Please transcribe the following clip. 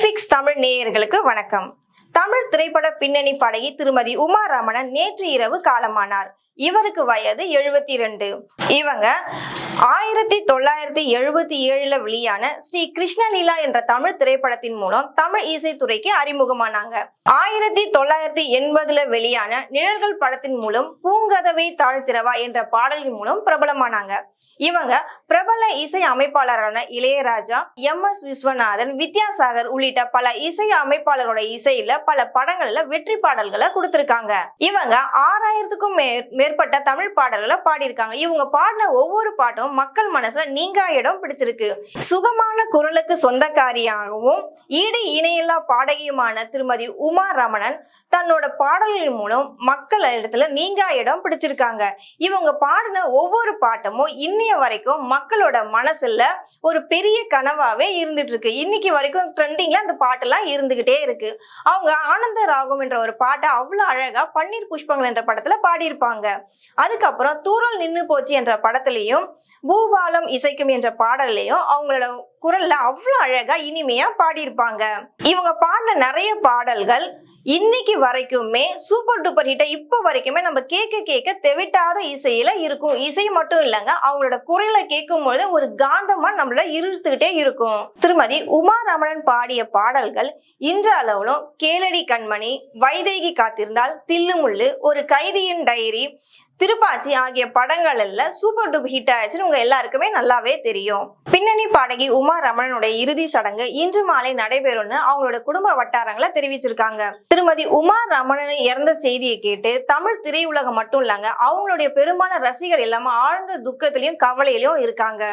எஃபிக்ஸ் தமிழ் நேயர்களுக்கு வணக்கம். தமிழ் திரைப்பட பின்னணி பாடகி திருமதி உமா ரமணன் நேற்று இரவு காலமானார். இவருக்கு வயது 72. இவங்க 1977 வெளியான ஸ்ரீ கிருஷ்ணலீலா என்ற தமிழ் திரைப்படத்தின் மூலம் தமிழ் இசைத்துறைக்கு அறிமுகமானாங்க. 1980 வெளியான நிழல்கள் படத்தின் மூலம் பூங்கதவை தாழ்த்திரவா என்ற பாடலின் மூலம் பிரபலமானாங்க. இவங்க பிரபல இசை அமைப்பாளரான இளையராஜா, MS விஸ்வநாதன், வித்யாசாகர் உள்ளிட்ட பல இசை அமைப்பாளரோட இசையில பல படங்கள்ல வெற்றி பாடல்களை கொடுத்திருக்காங்க. இவங்க 6000க்கும் மேற்பட்ட தமிழ் பாடல்களை பாடியிருக்காங்க. இவங்க பாடின ஒவ்வொரு பாட்டும் மக்கள் மனசுல நீங்கா இடம் பிடிச்சிருக்கு. சுகமான குரலுக்கு சொந்தக்காரியாகவும் ஈடு இணையில்லா பாடகியுமான திருமதி உமா ரமணன் தன்னோட பாடல்களின் மூலம் மக்கள் இடத்துல நீங்கா இடம் பிடிச்சிருக்காங்க. இவங்க பாடின ஒவ்வொரு பாட்டமும் இன்னைய வரைக்கும் மக்களோட மனசுல ஒரு பெரிய கனவாவே இருந்துட்டு இருக்கு. இன்னைக்கு வரைக்கும் ட்ரெண்டிங்ல அந்த பாட்டெல்லாம் இருந்துகிட்டே இருக்கு. அவங்க ஆனந்த ராகம் என்ற ஒரு பாட்டை அவ்வளவு அழகா பன்னீர் புஷ்பங்கள் என்ற படத்துல பாடியிருப்பாங்க. அதுக்கப்புறம் தூரல் நின்னு போச்சு என்ற படத்திலையும் பூபாலம் இசைக்கும் என்ற பாடல்லையும் அவங்களோட குரல்ல அவ்வளவு அழகா இனிமையா பாடியிருப்பாங்க. இவங்க பாடின நிறைய பாடல்கள் இன்னைக்கு வரைக்குமே சூப்பர் டூப்பர் ஹிட்டா இப்ப வரைக்குமே நம்ம கேட்க தெவிட்டாத இசையில இருக்கும். இசை மட்டும் இல்லைங்க, அவங்களோட குரலை கேட்கும் பொழுது ஒரு காந்தமா நம்மள இழுத்துக்கிட்டே இருக்கும். திருமதி உமா ரமணன் பாடிய பாடல்கள் இன்றளவிலும் கேளடி கண்மணி, வைதேகி காத்திருந்தால், தில்லுமுள்ளு, ஒரு கைதியின் டைரி, திருப்பாச்சி ஆகிய படங்கள் எல்லாம் சூப்பர் டூப் ஹிட் ஆயிடுச்சுன்னு உங்க எல்லாருக்குமே நல்லாவே தெரியும். பின்னணி பாடகி உமா ரமணனுடைய இறுதி சடங்கு இன்று மாலை நடைபெறும்னு அவங்களோட குடும்ப வட்டாரங்களை தெரிவிச்சிருக்காங்க. திருமதி உமா ரமணன் இறந்த செய்தியை கேட்டு தமிழ் திரையுலகம் மட்டும் இல்லங்க, அவங்களுடைய பெரும்பாலான ரசிகர் எல்லாமே ஆழ்ந்த துக்கத்திலையும் கவலையிலையும் இருக்காங்க.